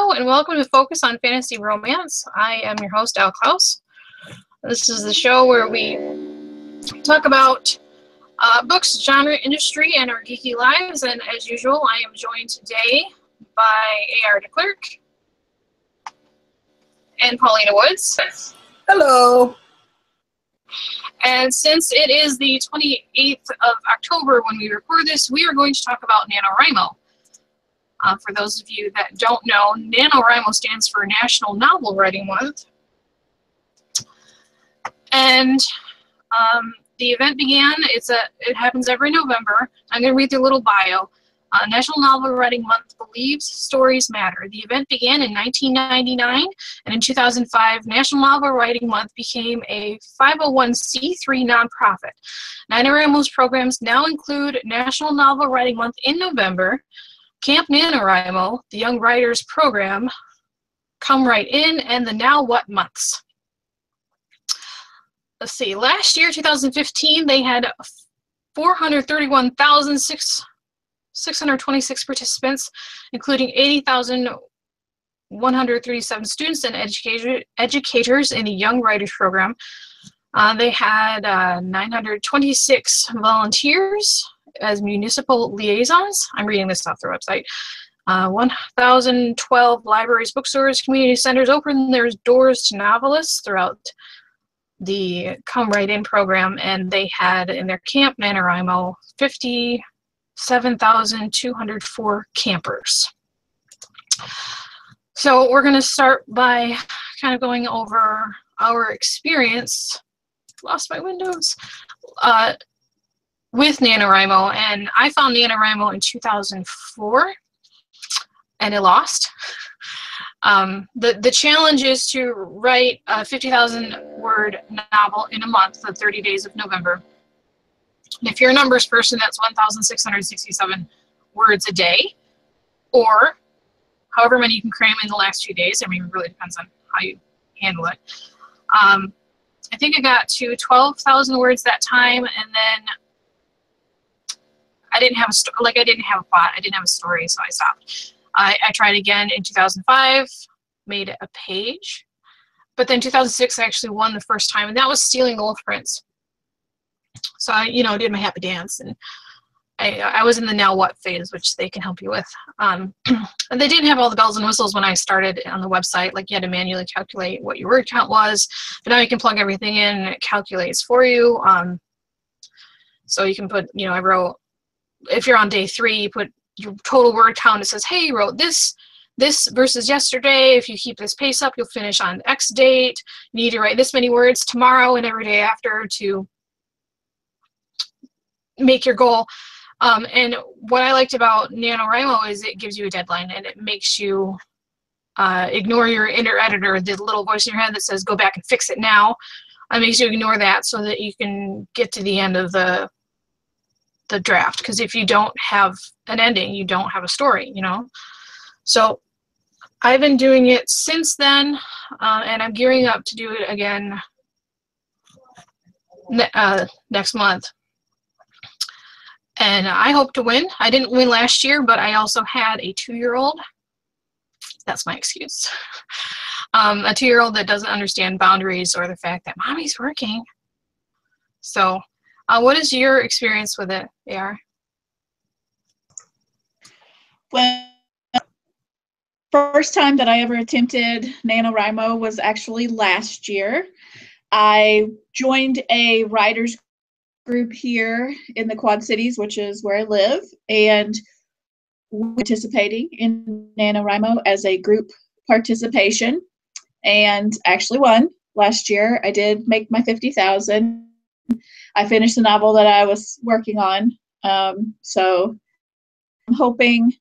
Hello and welcome to Focus on Fantasy Romance. I am your host, Elle. This is the show where we talk about books, genre, industry, and our geeky lives. And as usual, I am joined today by A.R. DeClerc and Paulina Woods. Hello. And since it is the 28th of October when we record this, we are going to talk about NaNoWriMo. For those of you that don't know, NaNoWriMo stands for National Novel Writing Month. And the event began, it happens every November. I'm going to read their little bio. National Novel Writing Month believes stories matter. The event began in 1999, and in 2005, National Novel Writing Month became a 501c3 nonprofit. NaNoWriMo's programs now include National Novel Writing Month in November, Camp NaNoWriMo, the Young Writers Program, Come Right In, and the Now What Months. Let's see, last year, 2015, they had 431,626 participants, including 80,137 students and educators in the Young Writers Program. They had 926 volunteers as municipal liaisons. I'm reading this off their website. 1,012 libraries, bookstores, community centers opened their doors to novelists throughout the Come Right In program, and they had in their Camp NaNoWriMo 57,204 campers. So we're going to start by kind of going over our experience. Lost my windows. With NaNoWriMo, and I found NaNoWriMo in 2004, and it lost. The challenge is to write a 50,000 word novel in a month, the 30 days of November. And if you're a numbers person, that's 1,667 words a day, or however many you can cram in the last few days. I mean, it really depends on how you handle it. I think I got to 12,000 words that time, and then I didn't have a plot, I didn't have a story, so I stopped. I tried again in 2005, made a page, but then 2006 I actually won the first time, and that was Stealing the Wolf Prince. So I, did my happy dance, and I was in the now what phase, which they can help you with. And they didn't have all the bells and whistles when I started on the website, like you had to manually calculate what your word count was, but now you can plug everything in and it calculates for you. So you can put, I wrote, if you're on day 3, you put your total word count. It says, hey, you wrote this versus yesterday. If you keep this pace up, you'll finish on X date. You need to write this many words tomorrow and every day after to make your goal. And what I liked about NaNoWriMo is it gives you a deadline, and it makes you ignore your inner editor, the little voice in your head that says, go back and fix it now. It makes you ignore that so that you can get to the end of the draft, because if you don't have an ending, you don't have a story, So I've been doing it since then, and I'm gearing up to do it again next month. And I hope to win. I didn't win last year, but I also had a 2-year-old. That's my excuse. A 2-year-old that doesn't understand boundaries or the fact that mommy's working. So what is your experience with it, AR? Well, first time that I ever attempted NaNoWriMo was actually last year. I joined a writers group here in the Quad Cities, which is where I live, and participating in NaNoWriMo as a group participation, and actually won last year. I did make my 50,000. I finished the novel that I was working on, so I'm hoping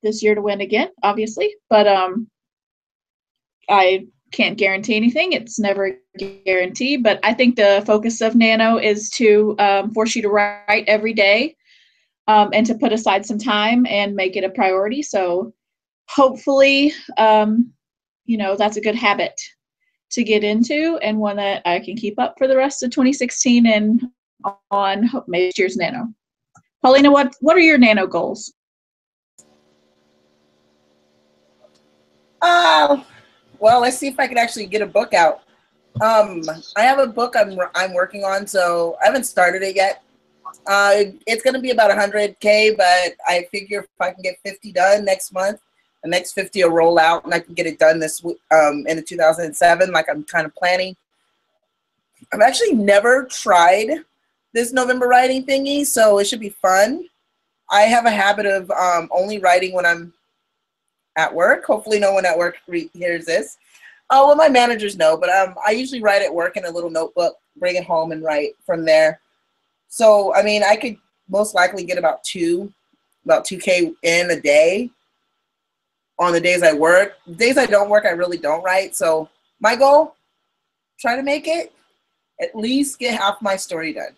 this year to win again, obviously, but I can't guarantee anything. It's never a guarantee, but I think the focus of Nano is to force you to write every day and to put aside some time and make it a priority. So hopefully, that's a good habit to get into, and one that I can keep up for the rest of 2016 and on next year's Nano. Paulina, what are your Nano goals? Oh, well, let's see if I can actually get a book out. I have a book I'm working on, so I haven't started it yet. It's going to be about 100K, but I figure if I can get 50 done next month, the next 50 will roll out, and I can get it done this in the 2007, like I'm kind of planning. I've actually never tried this November writing thingy, so it should be fun. I have a habit of only writing when I'm at work. Hopefully no one at work hears this. Oh, well, my managers know, but I usually write at work in a little notebook, bring it home and write from there. So, I mean, I could most likely get about 2K in a day on the days I work. The days I don't work, I really don't write. So my goal, try to make it, at least get half my story done.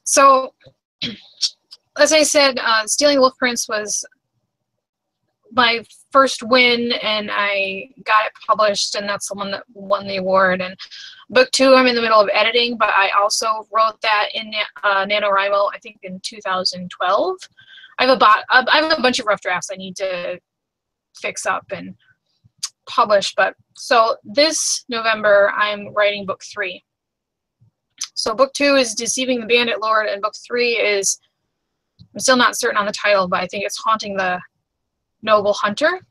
So, as I said, Stealing Wolf Prince was my first win, and I got it published, and that's the one that won the award. And book 2, I'm in the middle of editing, but I also wrote that in NaNoWriMo, I think in 2012. I have a bunch of rough drafts I need to fix up and publish. But so this November, I'm writing book 3. So book 2 is Deceiving the Bandit Lord, and book 3 is, I'm still not certain on the title, but I think it's Haunting the Noble Hunter,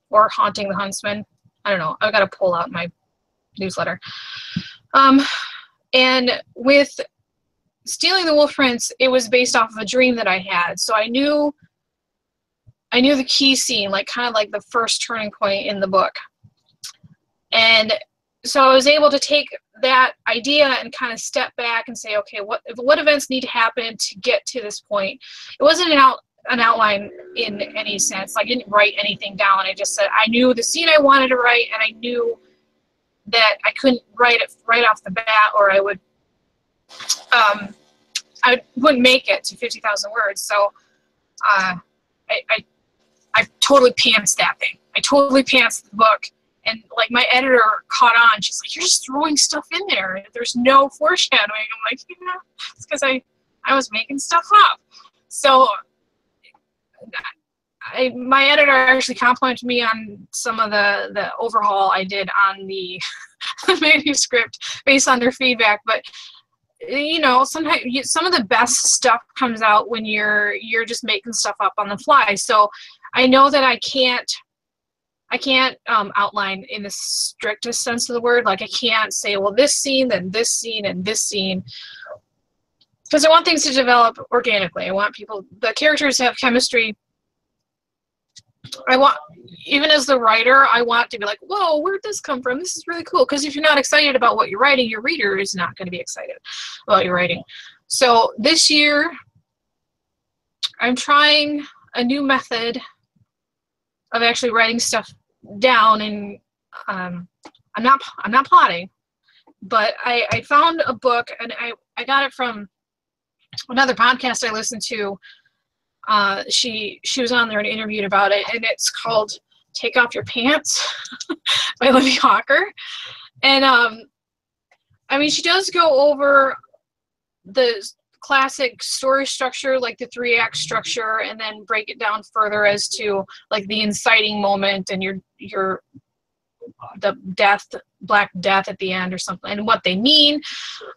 or Haunting the Huntsman. I don't know. I've got to pull out my newsletter. And with Stealing the Wolf Prince, it was based off of a dream that I had. So I knew the key scene, like kind of like the first turning point in the book. And so I was able to take that idea and kind of step back and say, okay, what events need to happen to get to this point? It wasn't an outline in any sense. I didn't write anything down. I just said I knew the scene I wanted to write, and I knew that I couldn't write it right off the bat, or I wouldn't make it to 50,000 words. So I totally pantsed that thing. I totally pantsed the book. And like my editor caught on. She's like, "You're just throwing stuff in there. There's no foreshadowing." I'm like, "Yeah, it's because I was making stuff up." So my editor actually complimented me on some of the overhaul I did on the manuscript based on their feedback. But you know, sometimes some of the best stuff comes out when you're just making stuff up on the fly. So I know that I can't outline in the strictest sense of the word. Like I can't say, well, this scene, then this scene, and this scene, because I want things to develop organically. I want the characters to have chemistry. I want, even as the writer, I want to be like, whoa, where'd this come from? This is really cool. Because if you're not excited about what you're writing, your reader is not going to be excited about your writing. So this year, I'm trying a new method of actually writing stuff down, and I'm not plotting, but I found a book, and I got it from another podcast I listened to. She was on there and interviewed about it, and it's called Take Off Your Pants by Libby Hawker. And I mean, she does go over the classic story structure, like the 3-act structure, and then break it down further as to like the inciting moment and the Black Death at the end or something, and what they mean.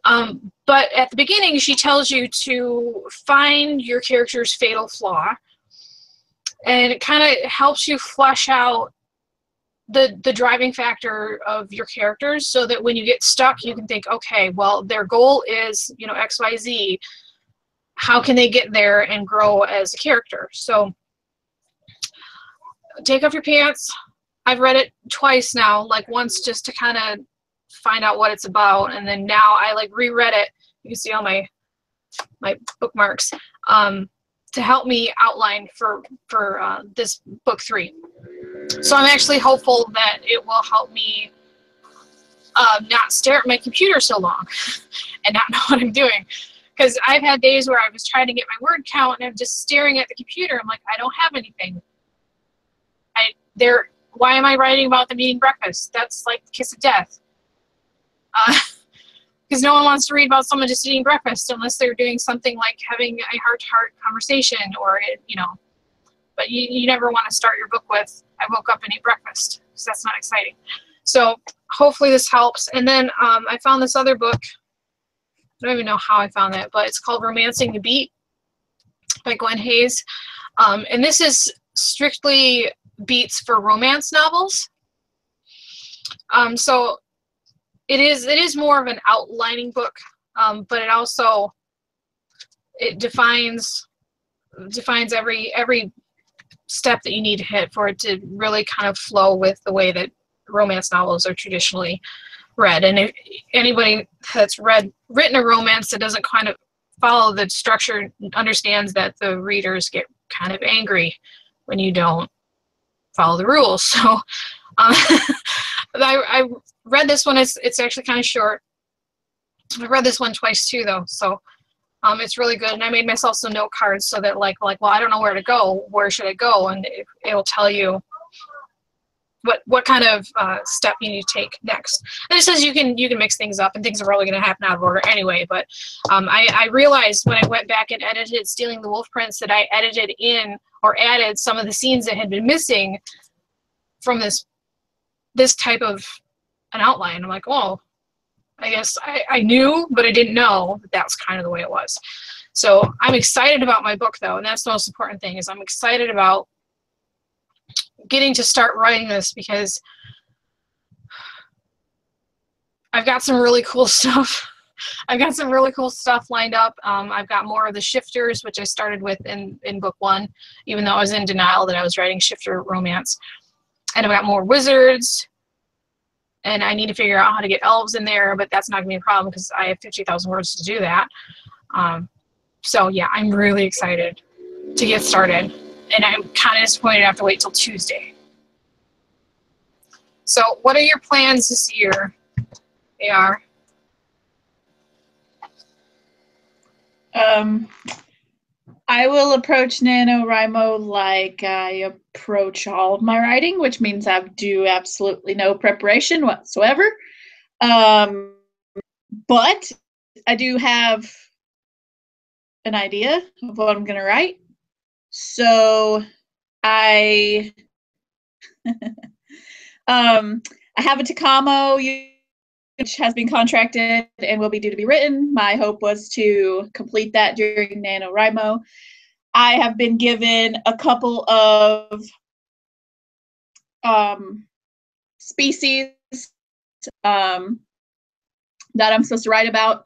But at the beginning, she tells you to find your character's fatal flaw, and it kind of helps you flesh out the driving factor of your characters, so that when you get stuck, you can think, okay, well, their goal is, you know, XYZ. How can they get there and grow as a character? So Take Off Your Pants, I've read it twice now, like once just to kind of find out what it's about, and then now I like reread it. You can see all my bookmarks to help me outline for this book 3. So I'm actually hopeful that it will help me not stare at my computer so long and not know what I'm doing. Because I've had days where I was trying to get my word count, and I'm just staring at the computer. I'm like, I don't have anything. Why am I writing about them eating breakfast? That's like the kiss of death. because no one wants to read about someone just eating breakfast unless they're doing something like having a heart-to-heart conversation, or, you know, but you never want to start your book with, I woke up and ate breakfast, because that's not exciting. So hopefully this helps. And then I found this other book. I don't even know how I found that, but it's called Romancing the Beat by Gwen Hayes. And this is strictly beats for romance novels. So it is more of an outlining book, but it defines every step that you need to hit for it to really kind of flow with the way that romance novels are traditionally read. And if anybody that's written a romance that doesn't kind of follow the structure understands that the readers get kind of angry when you don't follow the rules. So I read this one. It's actually kind of short. I read this one twice too, though, so it's really good. And I made myself some note cards so that like, well, I don't know where to go. Where should I go? And it'll tell you what kind of step you need to take next. And it says you can mix things up, and things are probably going to happen out of order anyway. But I realized when I went back and edited Stealing the Wolf Prince that I edited in or added some of the scenes that had been missing from this type of an outline. I'm like, oh, I guess I knew, but I didn't know that that's kind of the way it was. So I'm excited about my book, though, and that's the most important thing, is I'm excited about getting to start writing this, because I've got some really cool stuff. I've got some really cool stuff lined up. I've got more of the shifters, which I started with in book 1, even though I was in denial that I was writing shifter romance. And I've got more wizards, and I need to figure out how to get elves in there, but that's not going to be a problem because I have 50,000 words to do that. So yeah, I'm really excited to get started, and I'm kind of disappointed I have to wait till Tuesday. So what are your plans this year, AR? I will approach NaNoWriMo like I approach all of my writing, which means I do absolutely no preparation whatsoever. But I do have an idea of what I'm going to write. So I have a Takamo which has been contracted and will be due to be written. My hope was to complete that during NaNoWriMo. I have been given a couple of species that I'm supposed to write about,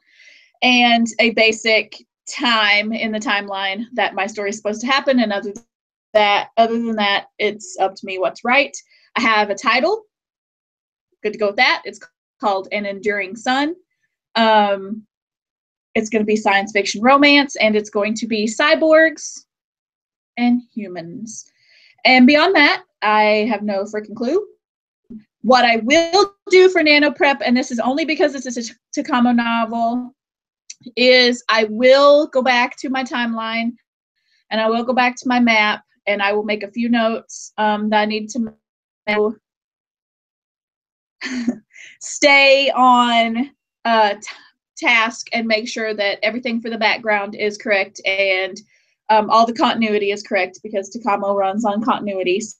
and a basic time in the timeline that my story is supposed to happen. And other than that, it's up to me what to write. I have a title. Good to go with that. It's called An Enduring Sun. It's going to be science fiction romance, and it's going to be cyborgs and humans. And beyond that, I have no freaking clue. What I will do for Nano Prep, and this is only because it's a Takamo novel, is I will go back to my timeline, and I will go back to my map, and I will make a few notes that I need to know. Stay on task and make sure that everything for the background is correct, and all the continuity is correct, because Takamo runs on continuity. So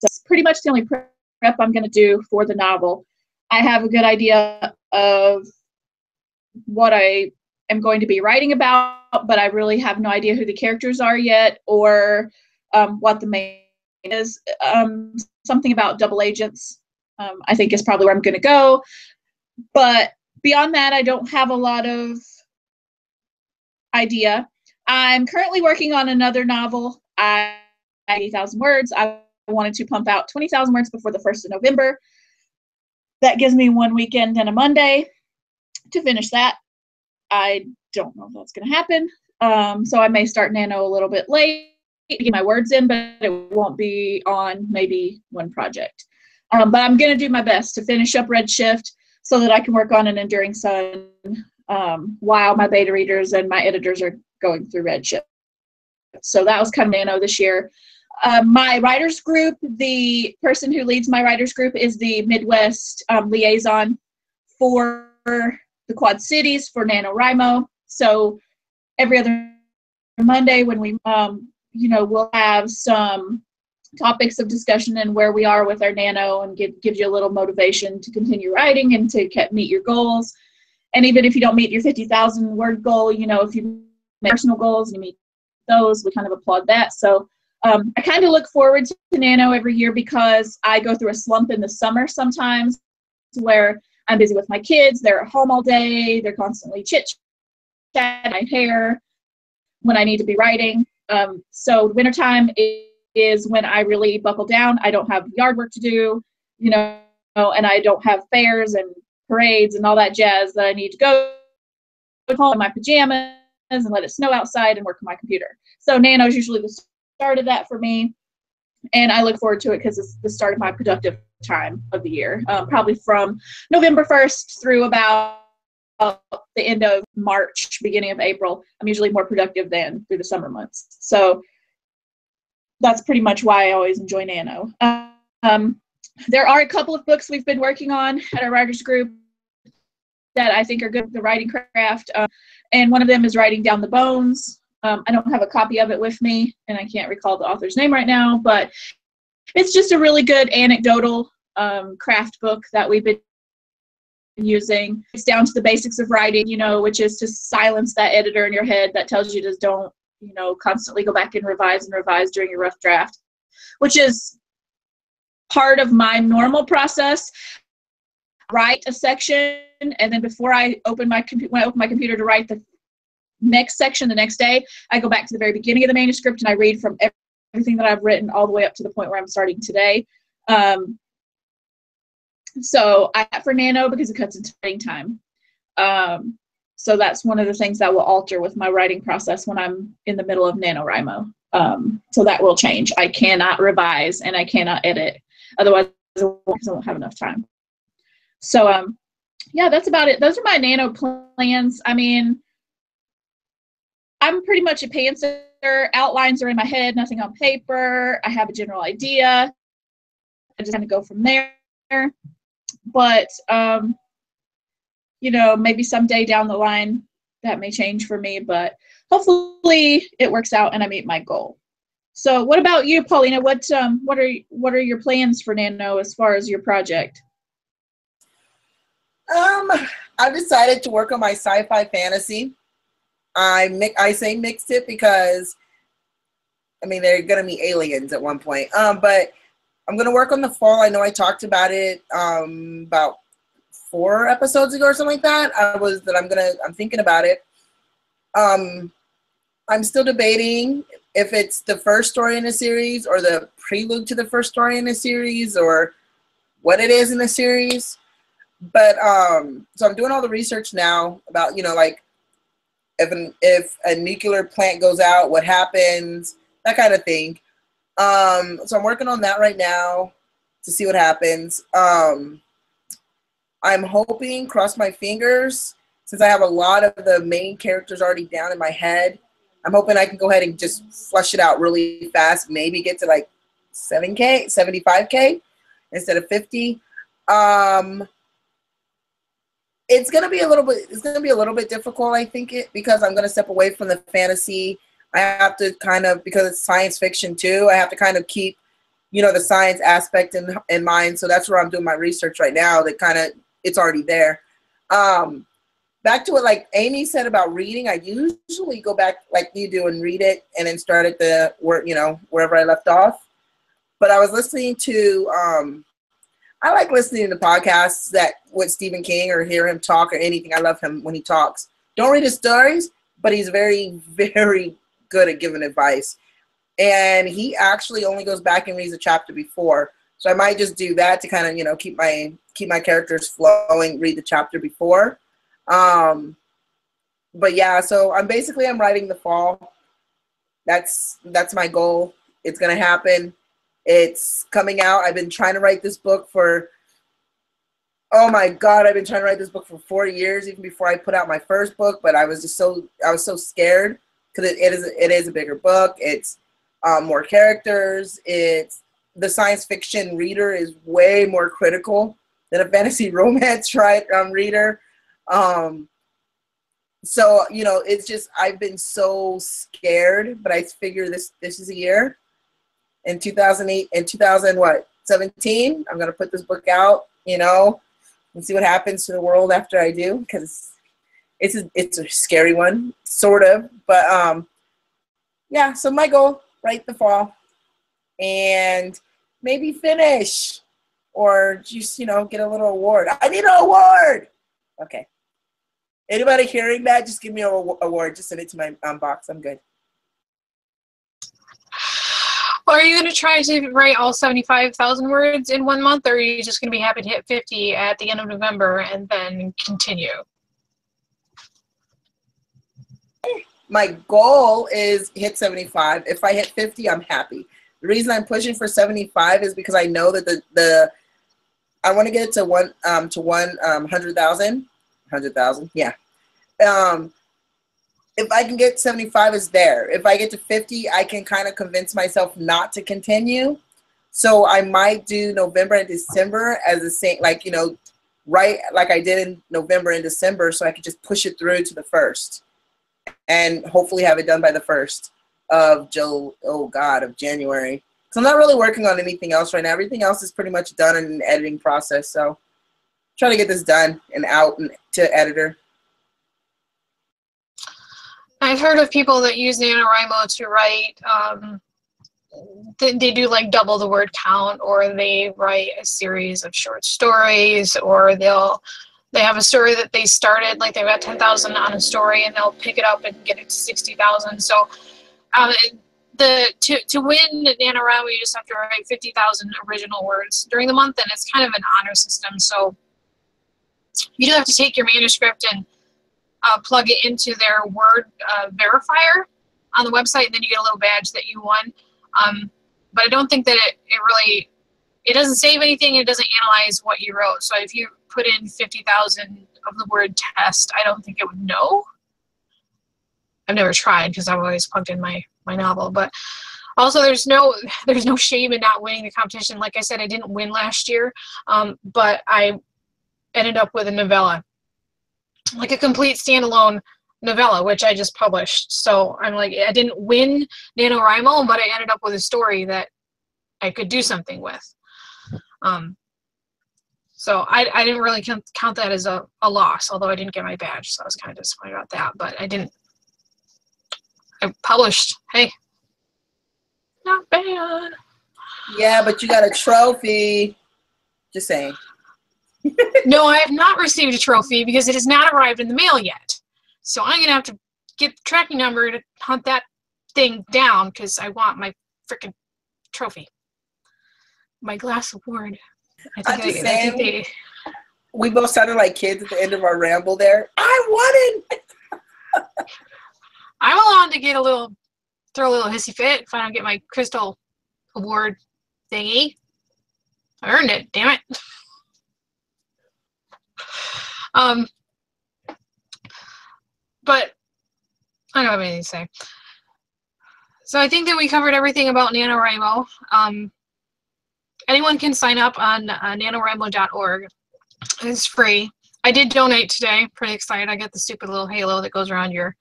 that's pretty much the only prep I'm going to do for the novel. I have a good idea of what I am going to be writing about, but I really have no idea who the characters are yet, or what the main is. Something about double agents, I think, is probably where I'm going to go. But beyond that, I don't have a lot of idea. I'm currently working on another novel. 80,000 words. I wanted to pump out 20,000 words before the 1st of November. That gives me 1 weekend and a Monday to finish that. I don't know if that's going to happen. So I may start Nano a little bit late to get my words in, but it won't be on maybe one project. But I'm going to do my best to finish up Redshift so that I can work on An Enduring Sun while my beta readers and my editors are going through Redshift. So that was kind of Nano this year. My writers group, the person who leads my writers group is the Midwest liaison for the Quad Cities for NaNoWriMo. So every other Monday when we, we'll have some topics of discussion and where we are with our nano, and gives you a little motivation to continue writing and to meet your goals. And even if you don't meet your 50,000 word goal, if you make personal goals and you meet those, we kind of applaud that. So I kind of look forward to Nano every year because I go through a slump in the summer sometimes where I'm busy with my kids. They're at home all day. They're constantly chit-chatting my hair when I need to be writing. So wintertime is when I really buckle down. I don't have yard work to do, and I don't have fairs and parades and all that jazz that I need to go home in my pajamas and let it snow outside and work on my computer. So Nano is usually the start of that for me, and I look forward to it because it's the start of my productive time of the year, probably from November 1st through about the end of March, beginning of April. I'm usually more productive than through the summer months. So that's pretty much why I always enjoy Nano. There are a couple of books we've been working on at our writers group that I think are good for the writing craft. And one of them is Writing Down the Bones. I don't have a copy of it with me, and I can't recall the author's name right now, but it's just a really good anecdotal craft book that we've been using. It's down to the basics of writing, which is to silence that editor in your head that tells you just don't, constantly go back and revise during your rough draft, which is part of my normal process. Write a section, and then before I open my computer to write the next section the next day, I go back to the very beginning of the manuscript and I read from everything that I've written all the way up to the point where I'm starting today. So I for Nano because it cuts into writing time. So that's one of the things that will alter with my writing process when I'm in the middle of NaNoWriMo. So that will change. I cannot revise and I cannot edit. Otherwise, I won't have enough time. So, yeah, that's about it. Those are my Nano plans. I mean, I'm pretty much a pantser. Outlines are in my head, nothing on paper. I have a general idea. I just kind of go from there. But, maybe someday down the line that may change for me, but hopefully it works out and I meet my goal. So what about you, Paulina? What are your plans for Nano as far as your project? I've decided to work on my sci-fi fantasy. I say mixed it because, they're going to be aliens at one point. But I'm going to work on the fall. I know I talked about it about 4 episodes ago or something like that. I'm thinking about it. I'm still debating if it's the first story in a series or the prelude to the first story in a series or what it is in the series. But so I'm doing all the research now about, if a nuclear plant goes out, what happens, that kind of thing. So I'm working on that right now to see what happens. I'm hoping, cross my fingers, since I have a lot of the main characters already down in my head, I'm hoping I can go ahead and just flush it out really fast, maybe get to like 7K, 75K instead of 50. It's gonna be a little bit difficult, I think, because I'm gonna step away from the fantasy. I have to kind of, because it's science fiction too, I have to kind of keep, the science aspect in mind. So that's where I'm doing my research right now. That kind of, it's already there. Back to what like Amy said about reading, I usually go back like you do and read it and then start at the wherever I left off. But I was listening to I like listening to podcasts that with Stephen King or hear him talk or anything. I love him when he talks. Don't read his stories, but he's very, very good at giving advice. And he actually only goes back and reads a chapter before. So I might just do that to kind of, keep my characters flowing, read the chapter before. But yeah, so I'm writing the fall. That's my goal. It's going to happen. It's coming out. I've been trying to write this book for, oh my God, I've been trying to write this book for 4 years, even before I put out my first book. But I was so scared because it is a bigger book. It's more characters. It's the science fiction reader is way more critical than a fantasy romance reader. So, you know, it's just, I've been so scared, but I figure this is a year. In 2008, in 2017, I'm going to put this book out, you know, and see what happens to the world after I do, because it's a scary one, sort of. But, yeah, so my goal, write the fall and maybe finish or just, you know, get a little award. I need an award. Okay. Anybody hearing that, just give me an award. Just send it to my box. I'm good. Well, are you going to try to write all 75,000 words in 1 month, or are you just going to be happy to hit 50 at the end of November and then continue? My goal is hit 75. If I hit 50, I'm happy. The reason I'm pushing for 75 is because I know that I want to get it to 100,000. 100,000, yeah. If I can get 75, it's there. If I get to 50, I can kind of convince myself not to continue. So I might do November and December as the same, like, you know, right like I did in November and December, so I could just push it through to the 1st and hopefully have it done by the 1st of January. So I'm not really working on anything else right now. Everything else is pretty much done in an editing process. So try to get this done and out and to editor. I've heard of people that use NaNoWriMo to write, they do like double the word count, or they write a series of short stories, or they have a story that they started, like they've got 10,000 on a story and they'll pick it up and get it to 60,000. So to win NaNoWriMo, you just have to write 50,000 original words during the month, and it's kind of an honor system. So you do have to take your manuscript and plug it into their word verifier on the website, and then you get a little badge that you won. But I don't think that it doesn't save anything. It doesn't analyze what you wrote. So if you put in 50,000 of the word test, I don't think it would know. I've never tried because I've always plugged in my novel. But also, there's no shame in not winning the competition. Like I said, I didn't win last year, but I ended up with a novella, like a complete standalone novella, which I just published. So I'm like, I didn't win NaNoWriMo, but I ended up with a story that I could do something with. So I didn't really count that as a loss, although I didn't get my badge, so I was kind of disappointed about that. But I published. Hey, not bad. Yeah, but you got a trophy. Just saying. No, I have not received a trophy because it has not arrived in the mail yet. So I'm going to have to get the tracking number to hunt that thing down because I want my freaking trophy. My glass award. I think we both sounded like kids at the end of our ramble there. I won it! I'm allowed to throw a little hissy fit if I don't get my crystal award thingy. I earned it, damn it. But I don't have anything to say. So I think that we covered everything about NaNoWriMo. Anyone can sign up on nanowrimo.org. It's free. I did donate today. Pretty excited. I got the stupid little halo that goes around your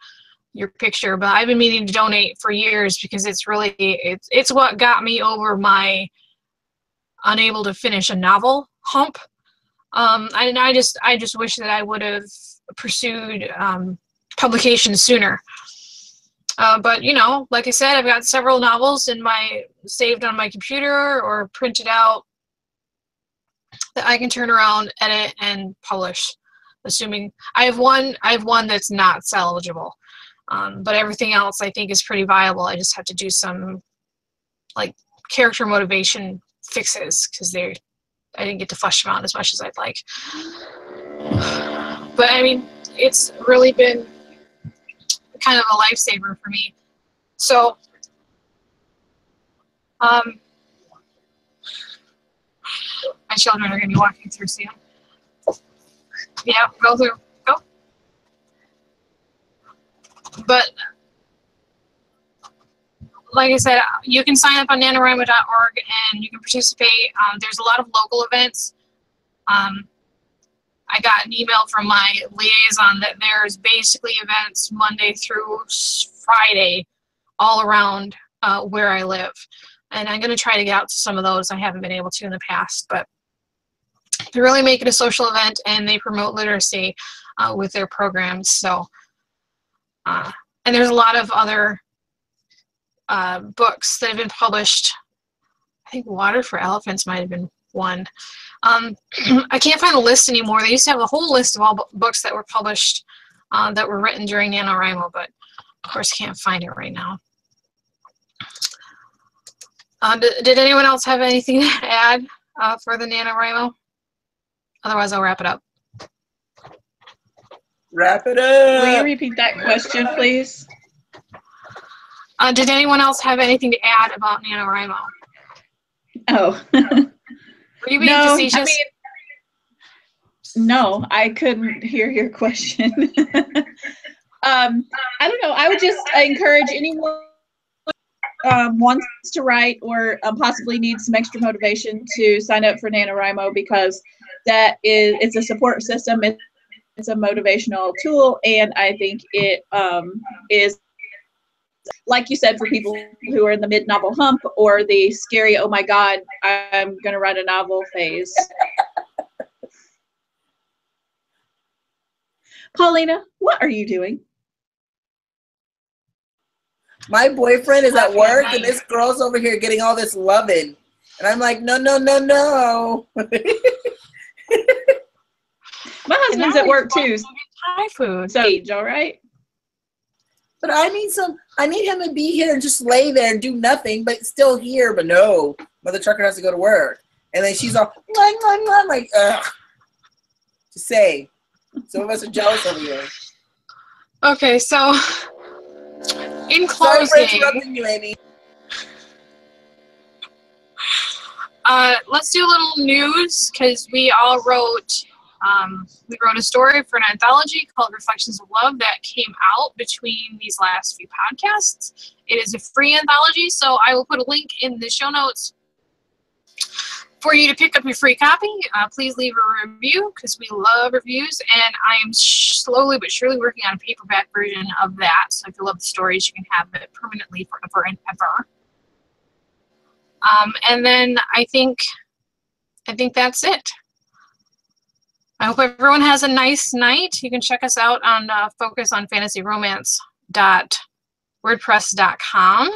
picture, but I've been meaning to donate for years because it's what got me over my unable to finish a novel hump. I just wish that I would have pursued publication sooner. But you know, like I said, I've got several novels saved on my computer or printed out that I can turn around, edit, and publish. Assuming I have one that's not salvageable, but everything else I think is pretty viable. I just have to do some like character motivation fixes because I didn't get to flesh them out as much as I'd like. But I mean, it's really been kind of a lifesaver for me. So, my children are going to be walking through soon. Yeah, go through. Go. But, like I said, you can sign up on nanowrimo.org and you can participate. There's a lot of local events. I I got an email from my liaison that there's basically events Monday through Friday all around where I live. And I'm going to try to get out to some of those. I haven't been able to in the past, but they really make it a social event, and they promote literacy with their programs. So, and there's a lot of other books that have been published. I think Water for Elephants might have been one. I can't find the list anymore. They used to have a whole list of all books that were published that were written during NaNoWriMo, but of course can't find it right now. Did anyone else have anything to add for the NaNoWriMo? Otherwise, I'll wrap it up. Wrap it up. Will you repeat that question, please? Did anyone else have anything to add about NaNoWriMo? Oh. Were you being facetious? No, I couldn't hear your question. I don't know. I would just encourage anyone wants to write or possibly needs some extra motivation to sign up for NaNoWriMo, because it's a support system. It's a motivational tool, and I think it is, like you said, for people who are in the mid-novel hump or the scary, oh my God, I'm going to write a novel phase. Paulina, what are you doing? My boyfriend is at work, and this girl's over here getting all this loving. And I'm like, no, no, no, no. My husband's at work too. Thai food. So, all right. But I need him to be here and just lay there and do nothing, but still here. But no, Mother Trucker has to go to work. And then she's all, like, ugh. To say. Some of us are jealous over here. Okay, so in Sorry closing, for interrupting you, Amy. Let's do a little news, because we all wrote a story for an anthology called Reflections of Love that came out between these last few podcasts. It is a free anthology, so I will put a link in the show notes for you to pick up your free copy. Please leave a review, because we love reviews, and I am slowly but surely working on a paperback version of that. So if you love the stories, you can have it permanently forever and ever. And then I think that's it. I hope everyone has a nice night. You can check us out on focusonfantasyromance.wordpress.com.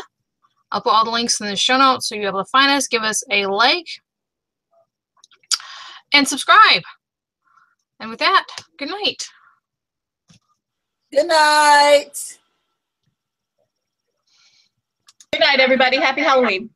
I'll put all the links in the show notes so you'll be able to find us. Give us a like and subscribe. And with that, good night. Good night. Good night, everybody. Happy Halloween.